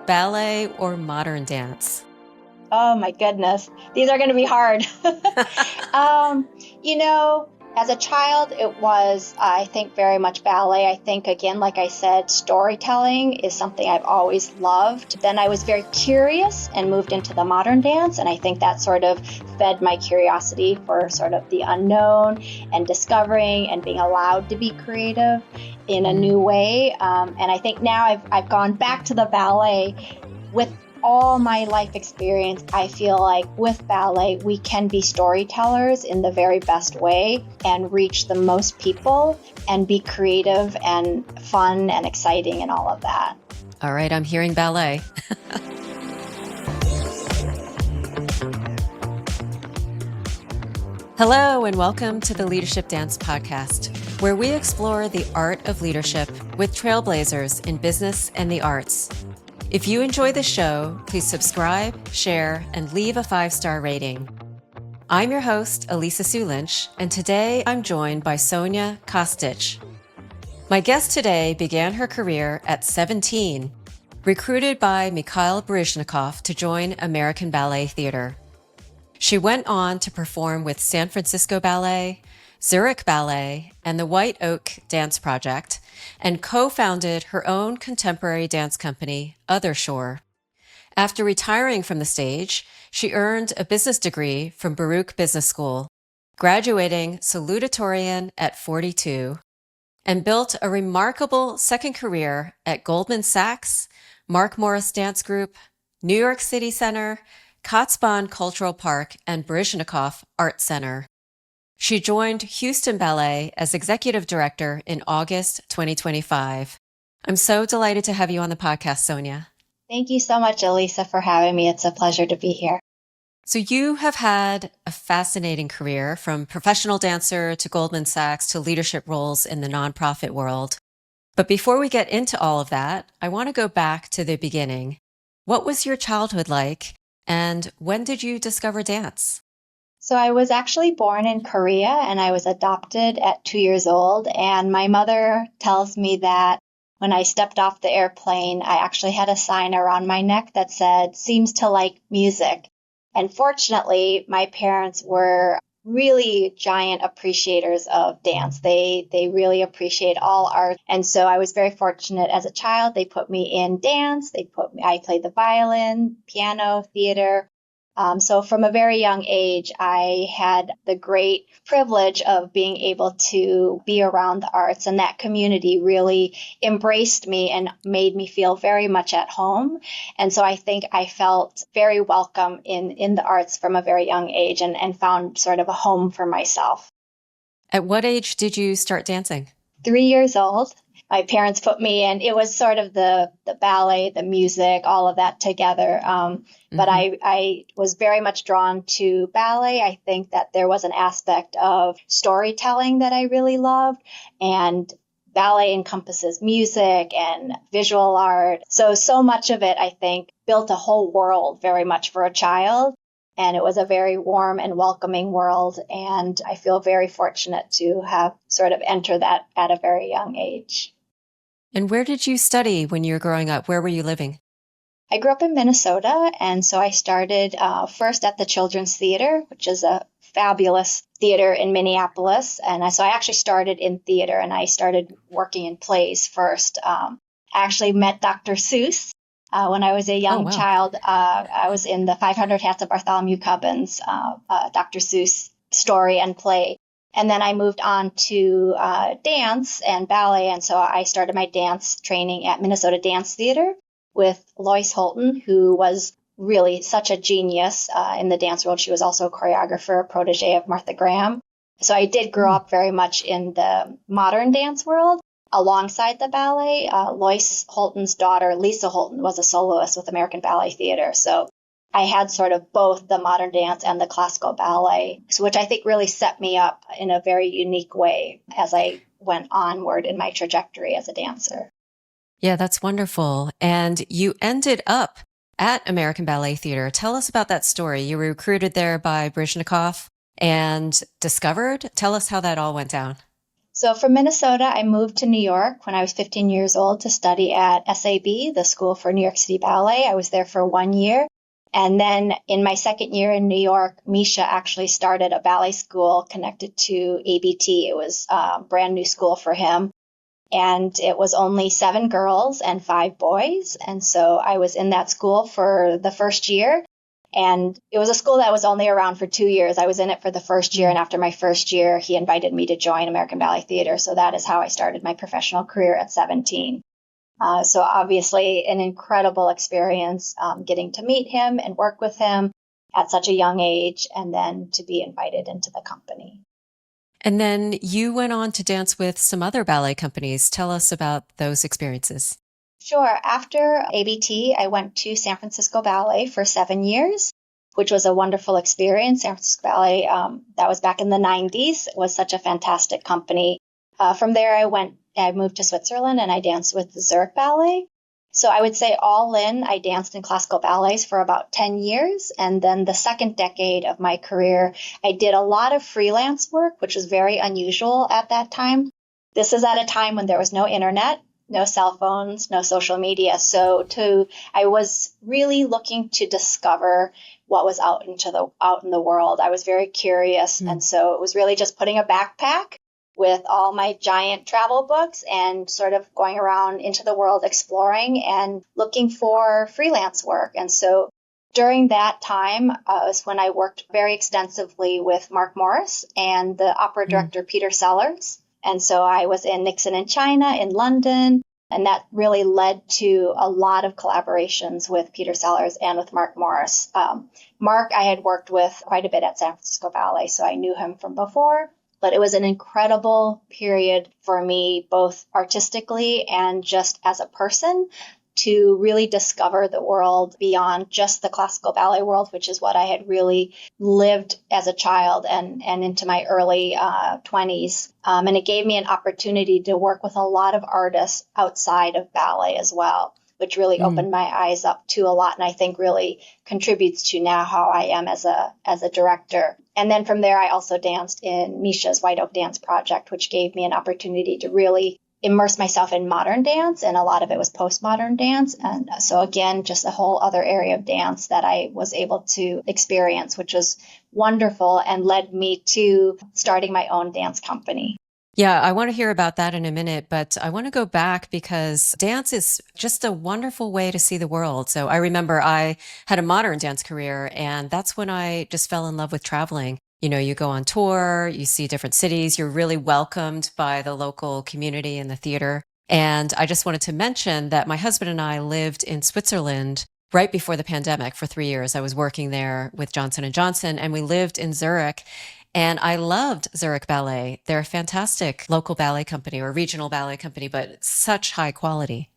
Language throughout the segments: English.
ballet or modern dance? Oh my goodness. These are going to be hard. As a child, it was, I think, very much ballet. I think, again, like I said, storytelling is something I've always loved. Then I was very curious and moved into the modern dance. And I think that sort of fed my curiosity for sort of the unknown and discovering and being allowed to be creative in a new way. And I think now I've gone back to the ballet with all my life experience. I feel like with ballet, we can be storytellers in the very best way and reach the most people and be creative and fun and exciting and all of that. All right, I'm hearing ballet. Hello, and welcome to the Leadership Dance Podcast, where we explore the art of leadership with trailblazers in business and the arts. If you enjoy the show, please subscribe, share, and leave a 5-star rating. I'm your host, Alissa Hsu Lynch, and today I'm joined by Sonja Kostich. My guest today began her career at 17, recruited by Mikhail Baryshnikov to join American Ballet Theatre. She went on to perform with San Francisco Ballet, Zurich Ballet, and the White Oak Dance Project, and co-founded her own contemporary dance company, OtherShore. After retiring from the stage, she earned a business degree from Baruch Business School, graduating salutatorian at 42, and built a remarkable second career at Goldman Sachs, Mark Morris Dance Group, New York City Center, Kotzebue Cultural Park, and Baryshnikov Art Center. She joined Houston Ballet as executive director in August 2025. I'm so delighted to have you on the podcast, Sonja. Thank you so much, Alissa, for having me. It's a pleasure to be here. So you have had a fascinating career, from professional dancer to Goldman Sachs to leadership roles in the nonprofit world. But before we get into all of that, I want to go back to the beginning. What was your childhood like, and when did you discover dance? So I was actually born in Korea and I was adopted at 2 years old. And my mother tells me that when I stepped off the airplane, I actually had a sign around my neck that said, "Seems to like music." And fortunately, my parents were really giant appreciators of dance. They really appreciate all art. And so I was very fortunate as a child. They put me in dance. I played the violin, piano, theater. So from a very young age, I had the great privilege of being able to be around the arts, and that community really embraced me and made me feel very much at home. And so I think I felt very welcome in the arts from a very young age and found sort of a home for myself. At what age did you start dancing? 3 years old. My parents put me in. It was sort of the ballet, the music, all of that together. But I was very much drawn to ballet. I think that there was an aspect of storytelling that I really loved. And ballet encompasses music and visual art. So much of it, I think, built a whole world very much for a child. And it was a very warm and welcoming world. And I feel very fortunate to have sort of entered that at a very young age. And where did you study when you were growing up? Where were you living? I grew up in Minnesota, and so I started first at the Children's Theater, which is a fabulous theater in Minneapolis. And so I actually started in theater, and I started working in plays first. I actually met Dr. Seuss when I was a young child. I was in the 500 Hats of Bartholomew Cubbins, Dr. Seuss story and play. And then I moved on to dance and ballet. And so I started my dance training at Minnesota Dance Theater with Lois Holton, who was really such a genius in the dance world. She was also a choreographer, a protege of Martha Graham. So I did grow up very much in the modern dance world alongside the ballet. Lois Holton's daughter, Lisa Holton, was a soloist with American Ballet Theatre. So I had sort of both the modern dance and the classical ballet, which I think really set me up in a very unique way as I went onward in my trajectory as a dancer. Yeah, that's wonderful. And you ended up at American Ballet Theatre. Tell us about that story. You were recruited there by Baryshnikov and discovered. Tell us how that all went down. So from Minnesota, I moved to New York when I was 15 years old to study at SAB, the School for New York City Ballet. I was there for 1 year. And then in my second year in New York, Misha actually started a ballet school connected to ABT. It was a brand new school for him. And it was only 7 girls and 5 boys. And so I was in that school for the first year. And it was a school that was only around for 2 years. I was in it for the first year. And after my first year, he invited me to join American Ballet Theatre. So that is how I started my professional career at 17. So obviously an incredible experience getting to meet him and work with him at such a young age, and then to be invited into the company. And then you went on to dance with some other ballet companies. Tell us about those experiences. Sure. After ABT, I went to San Francisco Ballet for 7 years, which was a wonderful experience. San Francisco Ballet, that was back in the 90s. It was such a fantastic company. From there, I moved to Switzerland and I danced with the Zurich Ballet. So I would say all in, I danced in classical ballets for about 10 years. And then the second decade of my career, I did a lot of freelance work, which was very unusual at that time. This is at a time when there was no internet, no cell phones, no social media. So I was really looking to discover what was out in the world. I was very curious. And so it was really just putting a backpack with all my giant travel books and sort of going around into the world exploring and looking for freelance work. And so during that time was when I worked very extensively with Mark Morris and the opera director Peter Sellers. And so I was in Nixon in China, in London, and that really led to a lot of collaborations with Peter Sellers and with Mark Morris. Mark I had worked with quite a bit at San Francisco Ballet, so I knew him from before. But it was an incredible period for me, both artistically and just as a person, to really discover the world beyond just the classical ballet world, which is what I had really lived as a child and into my early 20s. And it gave me an opportunity to work with a lot of artists outside of ballet as well, which really opened my eyes up to a lot, and I think really contributes to now how I am as a director. And then from there, I also danced in Misha's White Oak Dance Project, which gave me an opportunity to really immerse myself in modern dance, and a lot of it was postmodern dance. And so again, just a whole other area of dance that I was able to experience, which was wonderful and led me to starting my own dance company. Yeah, I want to hear about that in a minute, but I want to go back because dance is just a wonderful way to see the world. So I remember I had a modern dance career, and that's when I just fell in love with traveling. You know, you go on tour, you see different cities, you're really welcomed by the local community and the theater. And I just wanted to mention that my husband and I lived in Switzerland right before the pandemic for 3 years. I was working there with Johnson & Johnson, and we lived in Zurich. And I loved Zurich Ballet. They're a fantastic local ballet company or regional ballet company, but such high quality.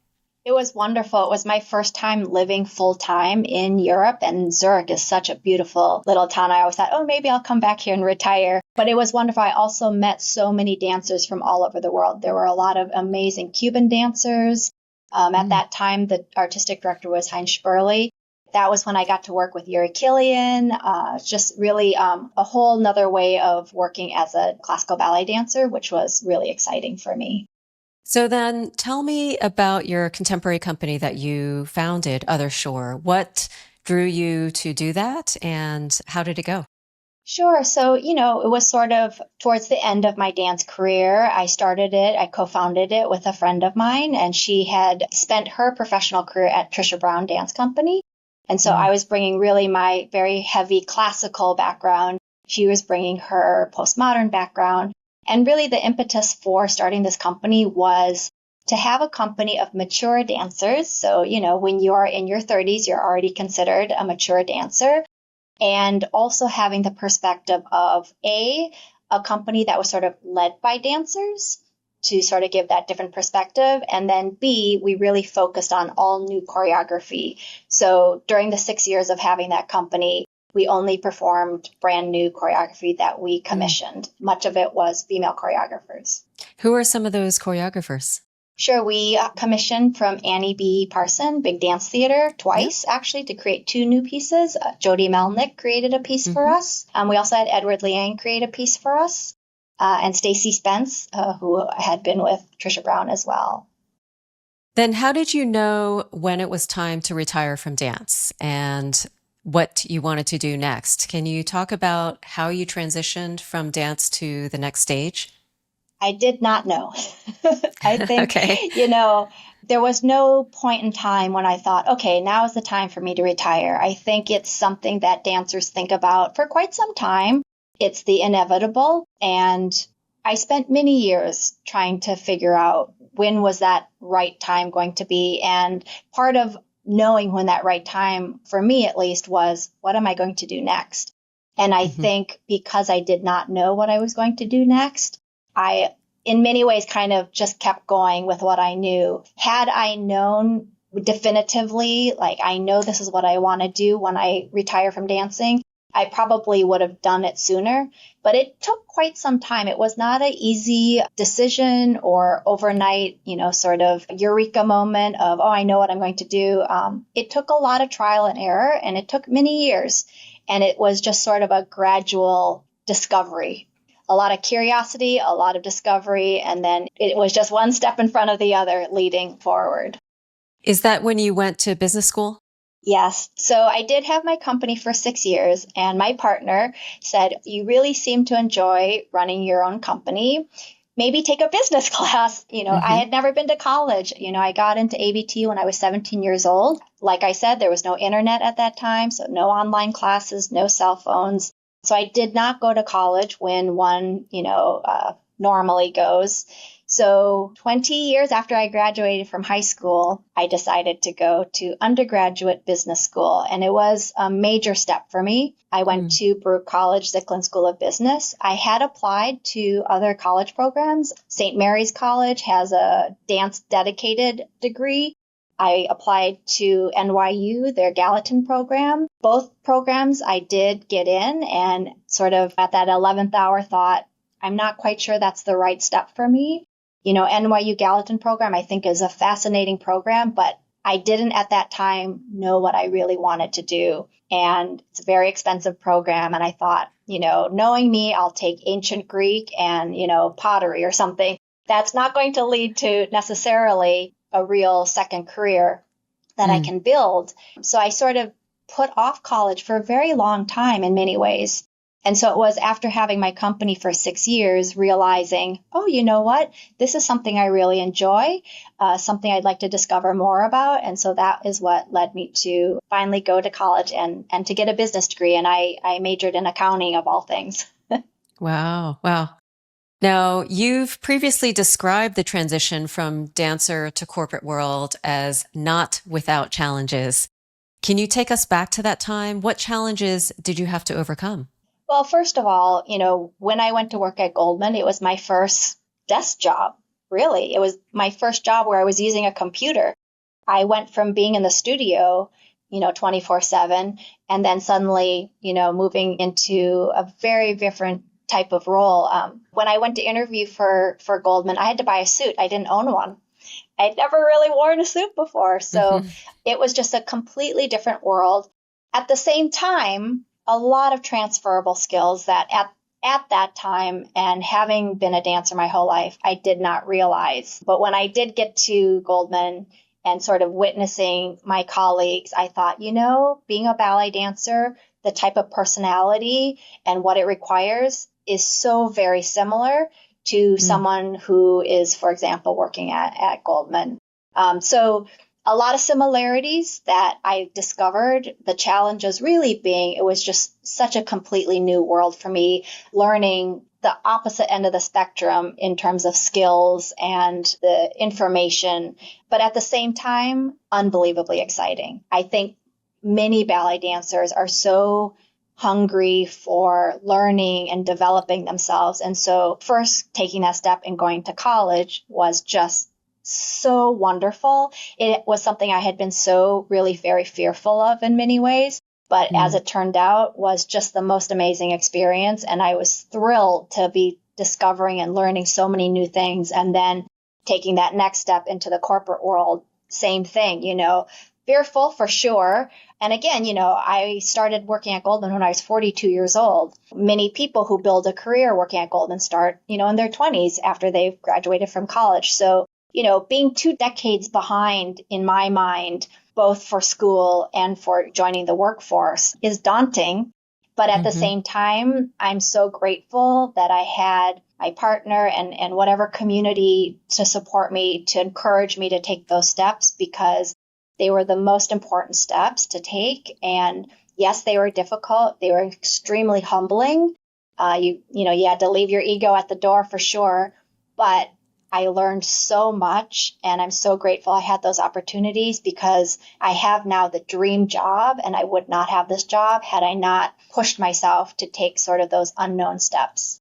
It was wonderful. It was my first time living full time in Europe, and Zurich is such a beautiful little town. I always thought, oh, maybe I'll come back here and retire. But it was wonderful. I also met so many dancers from all over the world. There were a lot of amazing Cuban dancers. At that time, the artistic director was Heinz Sperli. That was when I got to work with Yuri Killian. Just really a whole nother way of working as a classical ballet dancer, which was really exciting for me. So then tell me about your contemporary company that you founded, OtherShore. What drew you to do that, and how did it go? Sure. So, it was sort of towards the end of my dance career. I co-founded it with a friend of mine, and she had spent her professional career at Trisha Brown Dance Company. And so I was bringing really my very heavy classical background. She was bringing her postmodern background. And really the impetus for starting this company was to have a company of mature dancers. So, when you're in your 30s, you're already considered a mature dancer. And also having the perspective of a company that was sort of led by dancers to sort of give that different perspective. And then B, we really focused on all new choreography. So during the 6 years of having that company, we only performed brand new choreography that we commissioned. Much of it was female choreographers. Who are some of those choreographers? Sure. We commissioned from Annie B. Parson, Big Dance Theater, twice, actually, to create 2 new pieces. Jody Melnick created a piece for us. We also had Edward Liang create a piece for us. and Stacy Spence, who had been with Trisha Brown as well. Then how did you know when it was time to retire from dance and what you wanted to do next? Can you talk about how you transitioned from dance to the next stage? I did not know. I think, Okay. There was no point in time when I thought, okay, now is the time for me to retire. I think it's something that dancers think about for quite some time. It's the inevitable. And I spent many years trying to figure out when was that right time going to be. And part of knowing when that right time, for me at least, was what am I going to do next? And I think because I did not know what I was going to do next, I, in many ways, kind of just kept going with what I knew. Had I known definitively, like I know this is what I want to do when I retire from dancing, I probably would have done it sooner. But it took quite some time. It was not an easy decision or overnight, sort of eureka moment of, oh, I know what I'm going to do. It took a lot of trial and error, and it took many years. And it was just sort of a gradual discovery. A lot of curiosity, a lot of discovery, and then it was just one step in front of the other leading forward. Is that when you went to business school? Yes. So I did have my company for 6 years, and my partner said, you really seem to enjoy running your own company. Maybe take a business class. I had never been to college. I got into ABT when I was 17 years old. Like I said, there was no internet at that time, so no online classes, no cell phones. So I did not go to college when one, normally goes. So 20 years after I graduated from high school, I decided to go to undergraduate business school. And it was a major step for me. I went to Baruch College, Zicklin School of Business. I had applied to other college programs. St. Mary's College has a dance dedicated degree. I applied to NYU, their Gallatin program. Both programs I did get in, and sort of at that 11th hour thought, I'm not quite sure that's the right step for me. NYU Gallatin program I think is a fascinating program, but I didn't at that time know what I really wanted to do. And it's a very expensive program. And I thought, knowing me, I'll take ancient Greek and, pottery or something. That's not going to lead to necessarily a real second career that I can build. So I sort of put off college for a very long time in many ways. And so it was after having my company for 6 years, realizing, oh, you know what? This is something I really enjoy, something I'd like to discover more about. And so that is what led me to finally go to college and to get a business degree. And I majored in accounting of all things. Wow. Wow. Now, you've previously described the transition from dancer to corporate world as not without challenges. Can you take us back to that time? What challenges did you have to overcome? Well, first of all, when I went to work at Goldman, it was my first desk job, really. It was my first job where I was using a computer. I went from being in the studio, 24/7, and then suddenly, moving into a very different type of role. When I went to interview for Goldman, I had to buy a suit. I didn't own one. I'd never really worn a suit before. So it was just a completely different world. At the same time, a lot of transferable skills that at that time, and having been a dancer my whole life, I did not realize. But when I did get to Goldman and sort of witnessing my colleagues, I thought, being a ballet dancer, the type of personality and what it requires is so very similar to someone who is, for example, working at Goldman. So a lot of similarities that I discovered, the challenges really being, it was just such a completely new world for me, learning the opposite end of the spectrum in terms of skills and the information, but at the same time, unbelievably exciting. I think many ballet dancers are so hungry for learning and developing themselves. And so first taking that step and going to college was just so wonderful. It was something I had been so really very fearful of in many ways, but as it turned out was just the most amazing experience. And I was thrilled to be discovering and learning so many new things. And then taking that next step into the corporate world, same thing, fearful for sure. And again, I started working at Goldman when I was 42 years old. Many people who build a career working at Goldman start, in their 20s after they've graduated from college. So, being 2 decades behind in my mind, both for school and for joining the workforce, is daunting. But at the same time, I'm so grateful that I had my partner and whatever community to support me, to encourage me to take those steps, because they were the most important steps to take. And yes, they were difficult. They were extremely humbling. You had to leave your ego at the door for sure. But I learned so much, and I'm so grateful I had those opportunities, because I have now the dream job, and I would not have this job had I not pushed myself to take sort of those unknown steps.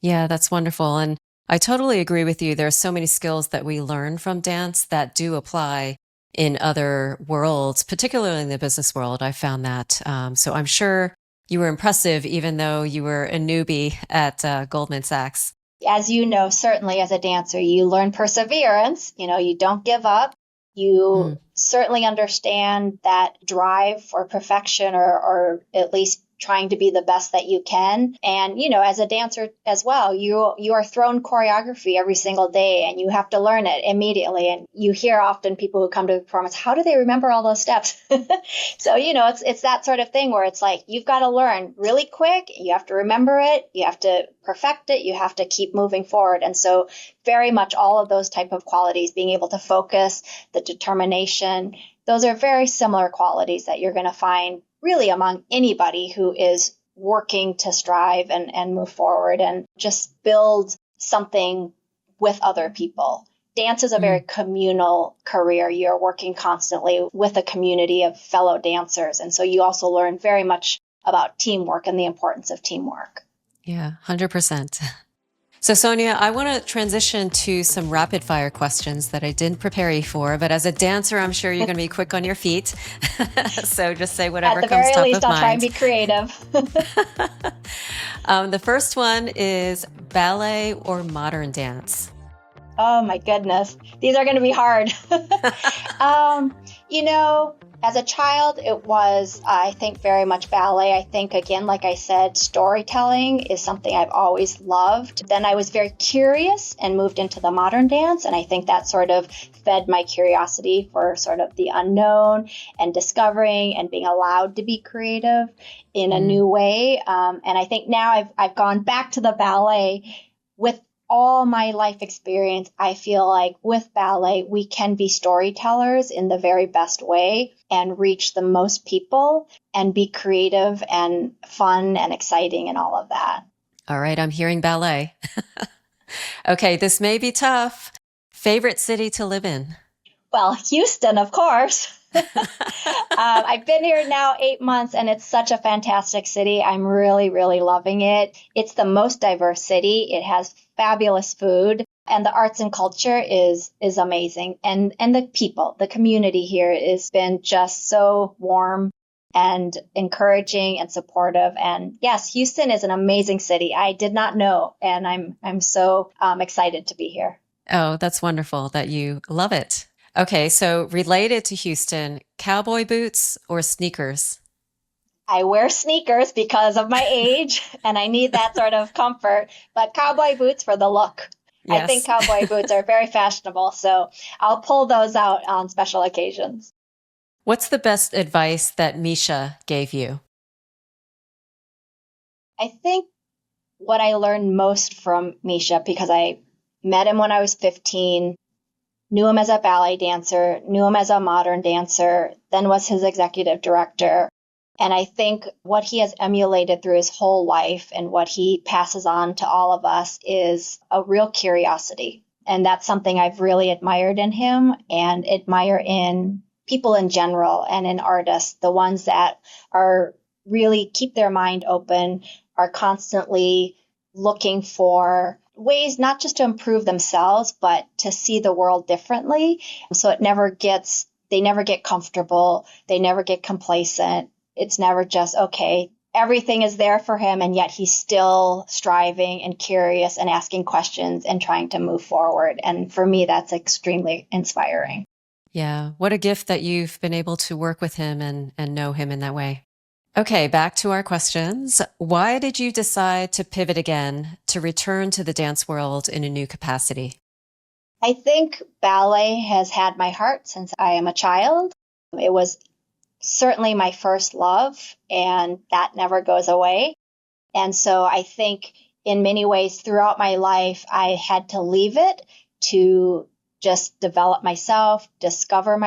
Yeah, that's wonderful. And I totally agree with you. There are so many skills that we learn from dance that do apply in other worlds, particularly in the business world. I found that. So I'm sure you were impressive, even though you were a newbie at Goldman Sachs. As you know, certainly as a dancer, you learn perseverance. You don't give up. You certainly understand that drive for perfection, or at least trying to be the best that you can. And, as a dancer as well, you are thrown choreography every single day, and you have to learn it immediately. And you hear often people who come to the performance, how do they remember all those steps? So, it's that sort of thing where it's like, you've got to learn really quick. You have to remember it. You have to perfect it. You have to keep moving forward. And so very much all of those type of qualities, being able to focus, the determination, those are very similar qualities that you're going to find really among anybody who is working to strive and move forward and just build something with other people. Dance is a very communal career. You're working constantly with a community of fellow dancers. And so you also learn very much about teamwork and the importance of teamwork. Yeah, 100%. So Sonja, I want to transition to some rapid fire questions that I didn't prepare you for, but as a dancer, I'm sure you're going to be quick on your feet. So just say whatever comes top of mind. At the very least, I'll try and be creative. The first one is ballet or modern dance? Oh my goodness. These are going to be hard. As a child, it was, I think, very much ballet. I think, again, like I said, storytelling is something I've always loved. Then I was very curious and moved into the modern dance. And I think that sort of fed my curiosity for sort of the unknown and discovering and being allowed to be creative in a new way. And I think now I've gone back to the ballet. With all my life experience, I feel like with ballet, we can be storytellers in the very best way and reach the most people and be creative and fun and exciting and all of that. All right, I'm hearing ballet. Okay, this may be tough. Favorite city to live in? Well, Houston, of course. I've been here now 8 months, and it's such a fantastic city. I'm really, really loving it. It's the most diverse city. It has fabulous food, and the arts and culture is amazing. And the people, the community here has been just so warm and encouraging and supportive. And yes, Houston is an amazing city. I did not know, and I'm so excited to be here. Oh, that's wonderful that you love it. Okay, so related to Houston, cowboy boots or sneakers? I wear sneakers because of my age, and I need that sort of comfort, but cowboy boots for the look. Yes. I think cowboy boots are very fashionable, so I'll pull those out on special occasions. What's the best advice that Misha gave you? I think what I learned most from Misha, because I met him when I was 15, knew him as a ballet dancer, knew him as a modern dancer, then was his executive director. And I think what he has emulated through his whole life and what he passes on to all of us is a real curiosity. And that's something I've really admired in him and admire in people in general and in artists, the ones that are really keep their mind open, are constantly looking for ways not just to improve themselves, but to see the world differently. So they never get comfortable. They never get complacent. It's never just, okay, everything is there for him. And yet he's still striving and curious and asking questions and trying to move forward. And for me, that's extremely inspiring. Yeah. What a gift that you've been able to work with him and know him in that way. Okay, back to our questions. Why did you decide to pivot again to return to the dance world in a new capacity? I think ballet has had my heart since I am a child. It was certainly my first love, and that never goes away. And so I think in many ways throughout my life, I had to leave it to just develop myself, discover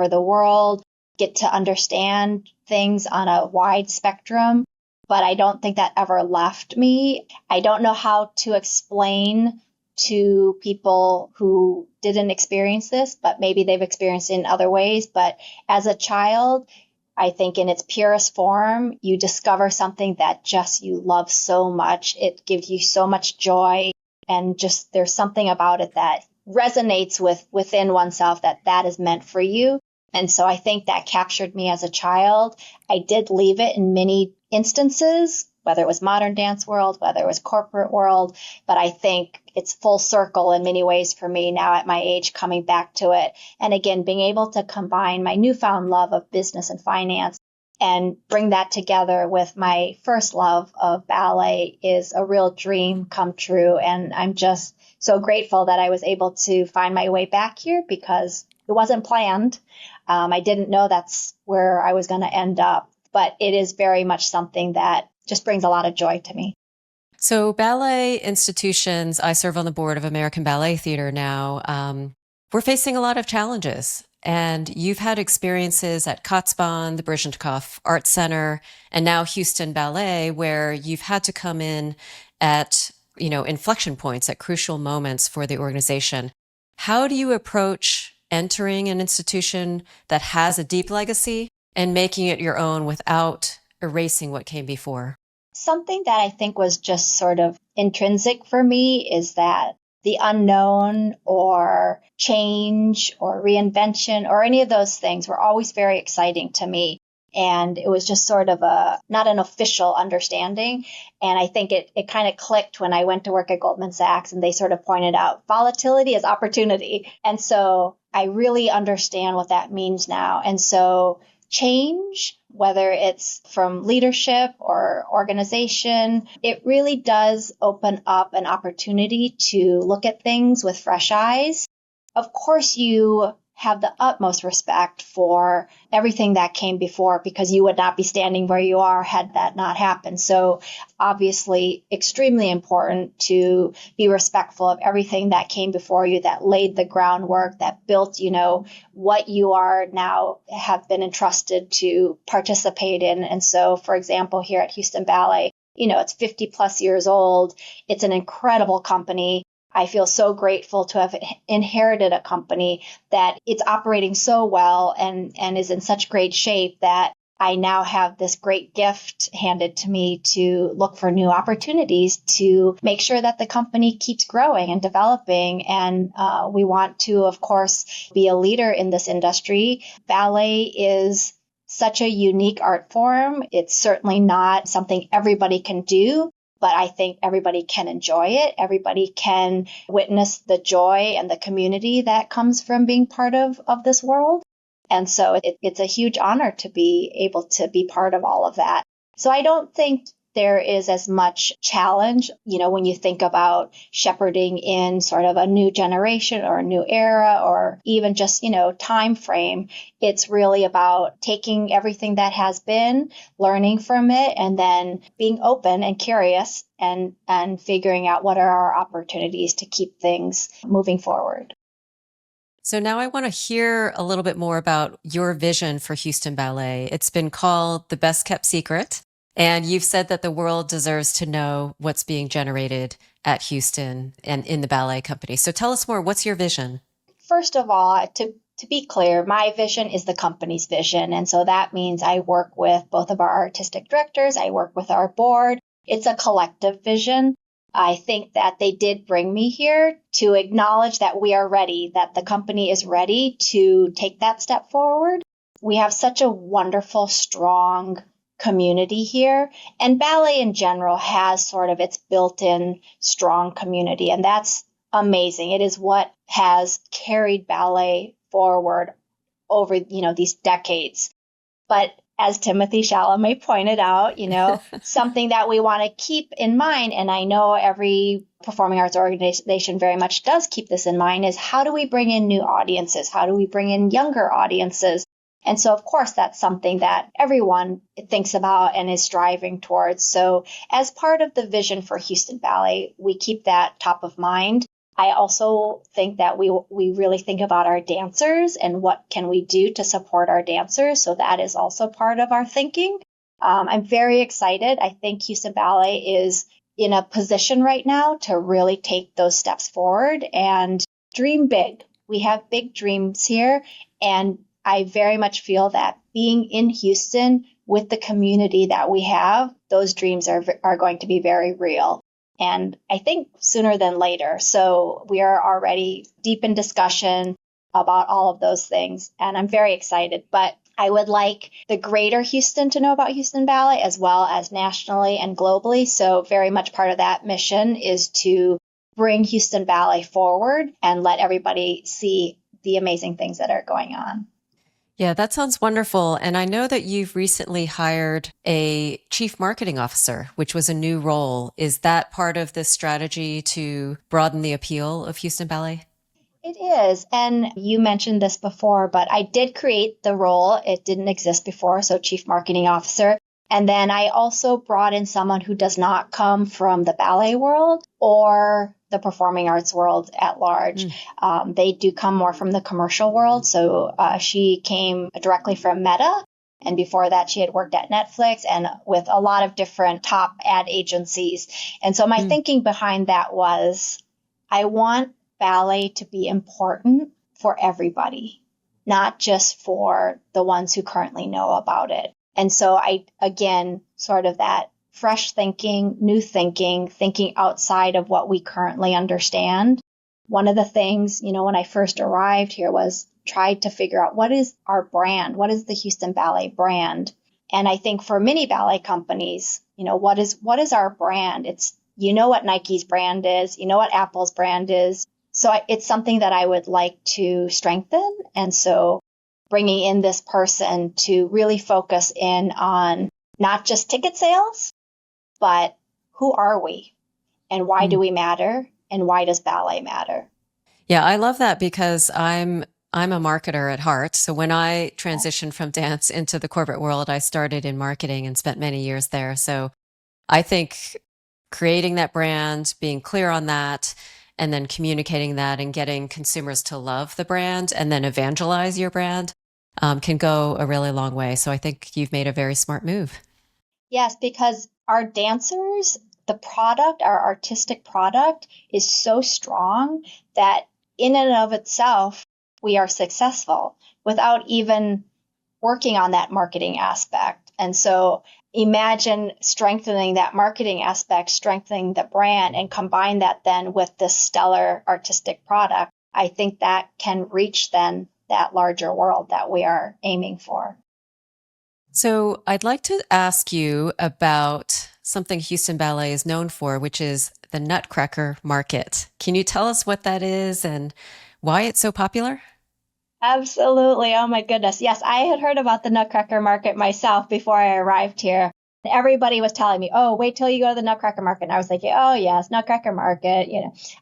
the world, get to understand things on a wide spectrum. But I don't think that ever left me. I don't know how to explain to people who didn't experience this, but maybe they've experienced it in other ways. But as a child, I think in its purest form, you discover something that just you love so much. It gives you so much joy. And just there's something about it that resonates within oneself that is meant for you. And so I think that captured me as a child. I did leave it in many instances, whether it was modern dance world, whether it was corporate world. But I think it's full circle in many ways for me now at my age, coming back to it. And again, being able to combine my newfound love of business and finance and bring that together with my first love of ballet is a real dream come true. And I'm just so grateful that I was able to find my way back here because it wasn't planned. I didn't know that's where I was going to end up, but it is very much something that just brings a lot of joy to me. So ballet institutions, I serve on the board of American Ballet Theatre now. We're facing a lot of challenges. And you've had experiences at Kotzebue, the Baryshnikov Art Center, and now Houston Ballet, where you've had to come in at, inflection points, at crucial moments for the organization. How do you approach entering an institution that has a deep legacy and making it your own without erasing what came before? Something that I think was just sort of intrinsic for me is that the unknown or change or reinvention or any of those things were always very exciting to me. And it was just sort of not an official understanding. And I think it kind of clicked when I went to work at Goldman Sachs and they sort of pointed out volatility is opportunity. And so I really understand what that means now. And so change, whether it's from leadership or organization, it really does open up an opportunity to look at things with fresh eyes. Of course, you have the utmost respect for everything that came before because you would not be standing where you are had that not happened. So obviously extremely important to be respectful of everything that came before you, that laid the groundwork, that built, what you are now have been entrusted to participate in. And so, for example, here at Houston Ballet, it's 50 plus years old. It's an incredible company. I feel so grateful to have inherited a company that it's operating so well and is in such great shape that I now have this great gift handed to me to look for new opportunities to make sure that the company keeps growing and developing. And we want to, of course, be a leader in this industry. Ballet is such a unique art form. It's certainly not something everybody can do. But I think everybody can enjoy it. Everybody can witness the joy and the community that comes from being part of this world. And so it's a huge honor to be able to be part of all of that. So I don't think there is as much challenge, when you think about shepherding in sort of a new generation or a new era or even just, time frame. It's really about taking everything that has been, learning from it, and then being open and curious and figuring out what are our opportunities to keep things moving forward. So now I want to hear a little bit more about your vision for Houston Ballet. It's been called the best kept secret. And you've said that the world deserves to know what's being generated at Houston and in the ballet company. So tell us more. What's your vision? First of all, to be clear, my vision is the company's vision. And so that means I work with both of our artistic directors. I work with our board. It's a collective vision. I think that they did bring me here to acknowledge that we are ready, that the company is ready to take that step forward. We have such a wonderful, strong community here, and ballet in general has sort of its built-in strong community, and that's amazing. It is what has carried ballet forward over, these decades. But as Timothy Chalamet pointed out, something that we want to keep in mind, and I know every performing arts organization very much does keep this in mind, is how do we bring in new audiences? How do we bring in younger audiences? And so, of course, that's something that everyone thinks about and is striving towards. So as part of the vision for Houston Ballet, we keep that top of mind. I also think that we really think about our dancers and what can we do to support our dancers. So that is also part of our thinking. I'm very excited. I think Houston Ballet is in a position right now to really take those steps forward and dream big. We have big dreams here. And I very much feel that being in Houston with the community that we have, those dreams are going to be very real. And I think sooner than later. So we are already deep in discussion about all of those things. And I'm very excited. But I would like the greater Houston to know about Houston Ballet as well as nationally and globally. So very much part of that mission is to bring Houston Ballet forward and let everybody see the amazing things that are going on. Yeah, that sounds wonderful. And I know that you've recently hired a chief marketing officer, which was a new role. Is that part of this strategy to broaden the appeal of Houston Ballet? It is. And you mentioned this before, but I did create the role. It didn't exist before. So chief marketing officer. And then I also brought in someone who does not come from the ballet world or the performing arts world at large. They do come more from the commercial world. So she came directly from Meta. And before that, she had worked at Netflix and with a lot of different top ad agencies. And so my thinking behind that was, I want ballet to be important for everybody, not just for the ones who currently know about it. And so again, sort of that fresh thinking, new thinking, thinking outside of what we currently understand. One of the things, when I first arrived here was tried to figure out what is our brand? What is the Houston Ballet brand? And I think for many ballet companies, what is our brand? It's, what Nike's brand is, what Apple's brand is. So it's something that I would like to strengthen. And so bringing in this person to really focus in on not just ticket sales, but who are we and why do we matter and why does ballet matter? Yeah, I love that because I'm a marketer at heart. So when I transitioned from dance into the corporate world, I started in marketing and spent many years there. So I think creating that brand, being clear on that, and then communicating that and getting consumers to love the brand and then evangelize your brand can go a really long way. So I think you've made a very smart move. Yes, because our dancers, the product, our artistic product is so strong that in and of itself, we are successful without even working on that marketing aspect. And so imagine strengthening that marketing aspect, strengthening the brand, and combine that then with this stellar artistic product. I think that can reach then that larger world that we are aiming for. So I'd like to ask you about something Houston Ballet is known for, which is the Nutcracker market. Can you tell us what that is and why it's so popular? Absolutely. Oh my goodness. Yes, I had heard about the Nutcracker market myself before I arrived here. Everybody was telling me, oh, wait till you go to the Nutcracker market. And I was like, oh yes, Nutcracker market.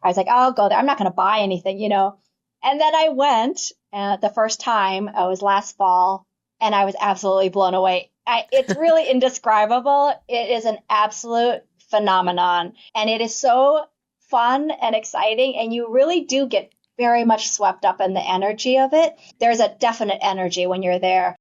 I was like, I'll go there. I'm not going to buy anything, And then I went the first time. It was last fall. And I was absolutely blown away. It's really indescribable. It is an absolute phenomenon. And it is so fun and exciting. And you really do get very much swept up in the energy of it. There's a definite energy when you're there,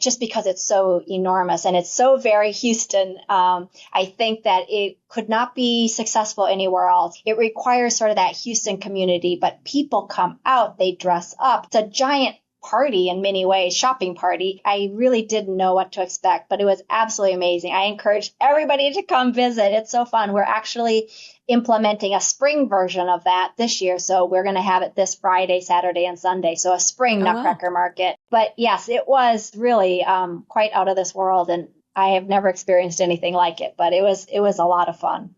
just because it's so enormous and it's so very Houston. I think that it could not be successful anywhere else. It requires sort of that Houston community, but people come out, they dress up. It's a giant party in many ways, shopping party. I really didn't know what to expect, but it was absolutely amazing. I encourage everybody to come visit. It's so fun. We're actually implementing a spring version of that this year. So we're going to have it this Friday, Saturday, and Sunday. So a spring Nutcracker market. But yes, it was really quite out of this world. And I have never experienced anything like it, but it was a lot of fun.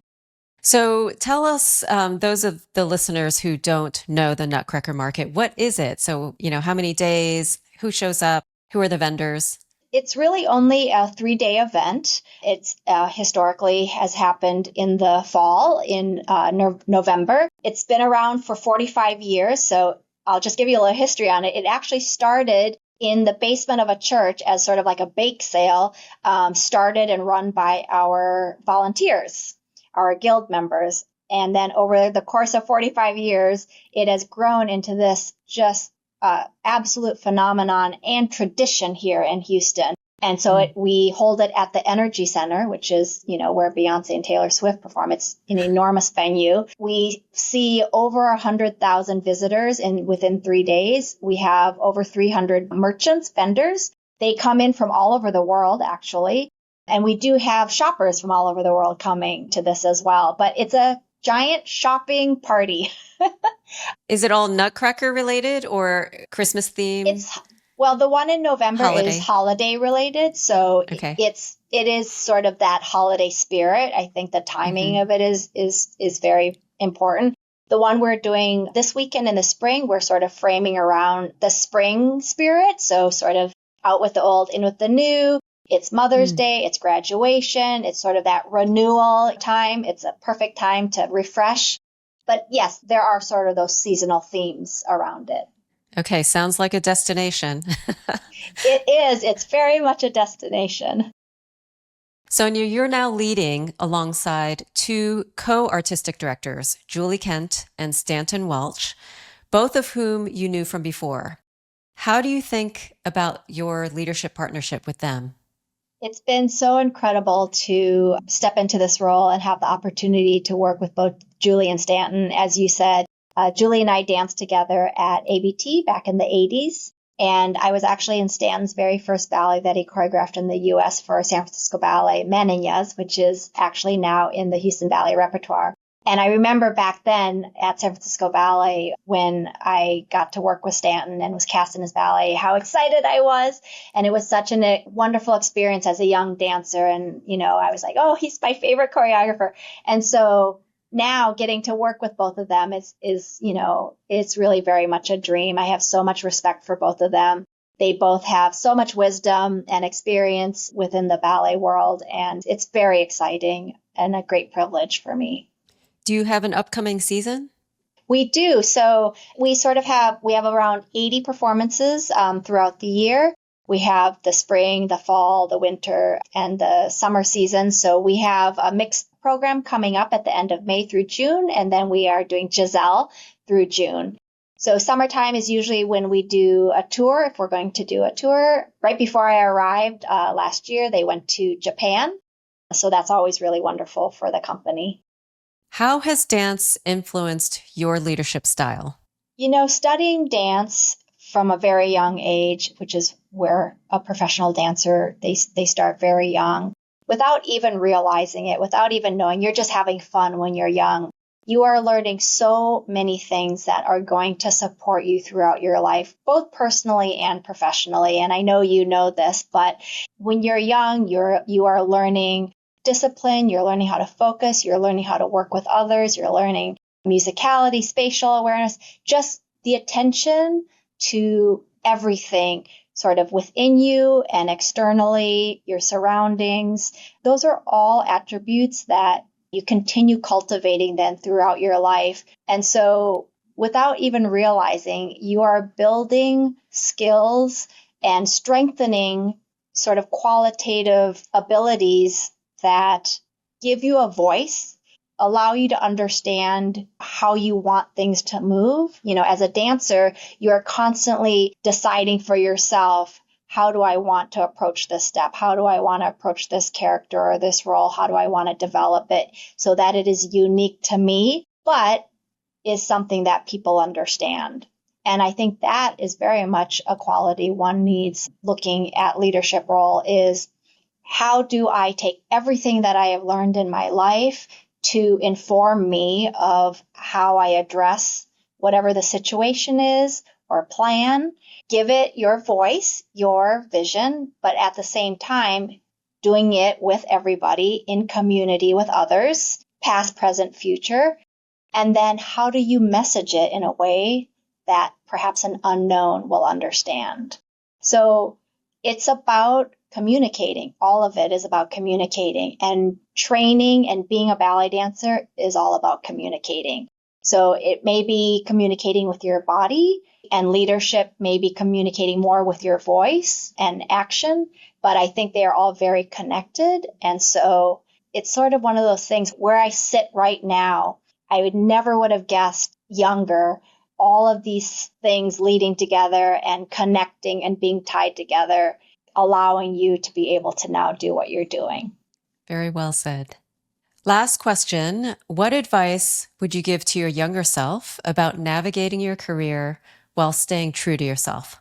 So tell us, those of the listeners who don't know the Nutcracker market, what is it? So, how many days, who shows up, who are the vendors? It's really only a 3-day event. It's historically has happened in the fall in November. It's been around for 45 years. So I'll just give you a little history on it. It actually started in the basement of a church as sort of like a bake sale, started and run by our volunteers, our guild members. And then over the course of 45 years, it has grown into this just absolute phenomenon and tradition here in Houston. And so we hold it at the Energy Center, which is, where Beyonce and Taylor Swift perform. It's an enormous venue. We see over 100,000 visitors within 3 days. We have over 300 merchants, vendors. They come in from all over the world, actually. And we do have shoppers from all over the world coming to this as well. But it's a giant shopping party. Is it all Nutcracker related or Christmas themed? Well, the one in November is holiday related. So okay. It is sort of that holiday spirit. I think the timing of it is very important. The one we're doing this weekend in the spring, we're sort of framing around the spring spirit. So sort of out with the old, in with the new. It's Mother's Day, it's graduation, it's sort of that renewal time. It's a perfect time to refresh. But yes, there are sort of those seasonal themes around it. Okay, sounds like a destination. It is. It's very much a destination. Sonia, you're now leading alongside two co-artistic directors, Julie Kent and Stanton Welch, both of whom you knew from before. How do you think about your leadership partnership with them? It's been so incredible to step into this role and have the opportunity to work with both Julie and Stanton. As you said, Julie and I danced together at ABT back in the 80s. And I was actually in Stanton's very first ballet that he choreographed in the U.S. for San Francisco Ballet, Maniñas, which is actually now in the Houston Ballet repertoire. And I remember back then at San Francisco Ballet, when I got to work with Stanton and was cast in his ballet, how excited I was. And it was such a wonderful experience as a young dancer. And, I was like, oh, he's my favorite choreographer. And so now getting to work with both of them is it's really very much a dream. I have so much respect for both of them. They both have so much wisdom and experience within the ballet world. And it's very exciting and a great privilege for me. Do you have an upcoming season? We do. So we have around 80 performances throughout the year. We have the spring, the fall, the winter, and the summer season. So we have a mixed program coming up at the end of May through June, and then we are doing Giselle through June. So summertime is usually when we do a tour, if we're going to do a tour. Right before I arrived last year, they went to Japan. So that's always really wonderful for the company. How has dance influenced your leadership style? Studying dance from a very young age, which is where a professional dancer, they start very young, without even realizing it, without even knowing. You're just having fun when you're young. You are learning so many things that are going to support you throughout your life, both personally and professionally. And I know you know this, but when you're young, you are learning discipline, you're learning how to focus, you're learning how to work with others, you're learning musicality, spatial awareness, just the attention to everything sort of within you and externally, your surroundings. Those are all attributes that you continue cultivating then throughout your life. And so without even realizing, you are building skills and strengthening sort of qualitative abilities that give you a voice, allow you to understand how you want things to move. As a dancer, you're constantly deciding for yourself, how do I want to approach this step? How do I want to approach this character or this role? How do I want to develop it so that it is unique to me, but is something that people understand? And I think that is very much a quality one needs looking at leadership role is, how do I take everything that I have learned in my life to inform me of how I address whatever the situation is or plan? Give it your voice, your vision, but at the same time, doing it with everybody in community with others past, present, future. And then how do you message it in a way that perhaps an unknown will understand? So it's about communicating. All of it is about communicating, and training and being a ballet dancer is all about communicating. So it may be communicating with your body, and leadership may be communicating more with your voice and action, but I think they are all very connected. And so it's sort of one of those things where I sit right now. I would have guessed younger, all of these things leading together and connecting and being tied together, allowing you to be able to now do what you're doing. Very well said. Last question. What advice would you give to your younger self about navigating your career while staying true to yourself?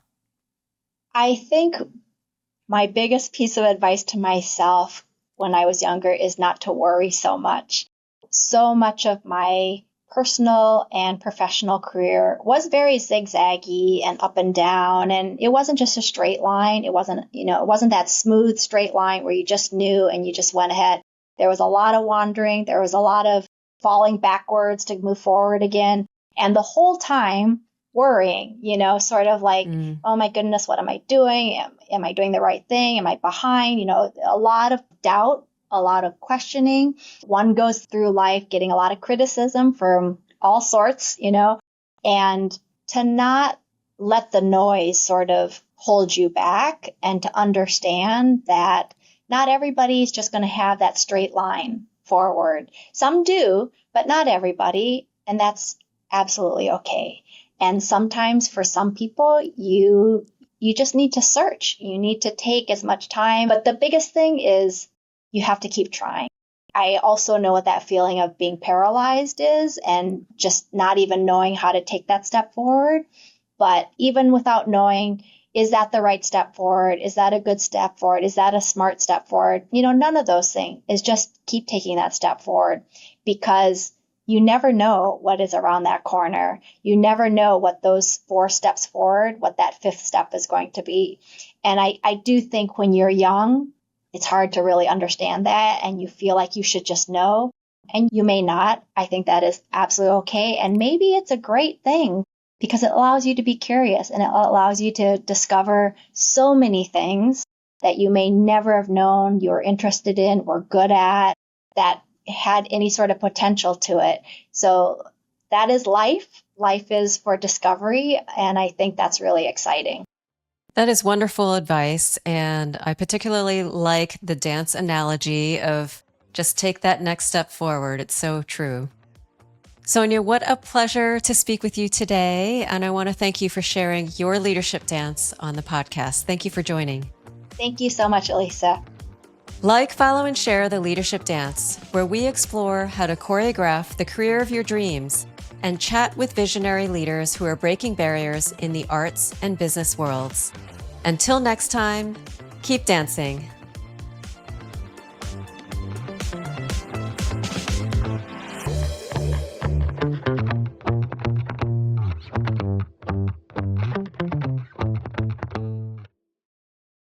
I think my biggest piece of advice to myself when I was younger is not to worry so much. So much of my personal and professional career was very zigzaggy and up and down. And it wasn't just a straight line. It wasn't that smooth straight line where you just knew and you just went ahead. There was a lot of wandering. There was a lot of falling backwards to move forward again. And the whole time worrying, sort of like, oh my goodness, what am I doing? Am I doing the right thing? Am I behind? A lot of doubt, a lot of questioning. One goes through life getting a lot of criticism from all sorts, and to not let the noise sort of hold you back, and to understand that not everybody's just going to have that straight line forward. Some do, but not everybody, and that's absolutely okay. And sometimes for some people, you just need to search. You need to take as much time. But the biggest thing is you have to keep trying. I also know what that feeling of being paralyzed is, and just not even knowing how to take that step forward. But even without knowing, is that the right step forward? Is that a good step forward? Is that a smart step forward? None of those things. Is just keep taking that step forward, because you never know what is around that corner. You never know what those 4 steps forward, what that 5th step is going to be. And I do think when you're young, it's hard to really understand that, and you feel like you should just know, and you may not. I think that is absolutely okay. And maybe it's a great thing, because it allows you to be curious, and it allows you to discover so many things that you may never have known you were interested in, were good at, that had any sort of potential to it. So that is life. Life is for discovery, and I think that's really exciting. That is wonderful advice, and I particularly like the dance analogy of just take that next step forward. It's so true. Sonja, what a pleasure to speak with you today, and I want to thank you for sharing your leadership dance on the podcast. Thank you for joining. Thank you so much, Alissa. Like, follow, and share The Leadership Dance, where we explore how to choreograph the career of your dreams and chat with visionary leaders who are breaking barriers in the arts and business worlds. Until next time, keep dancing.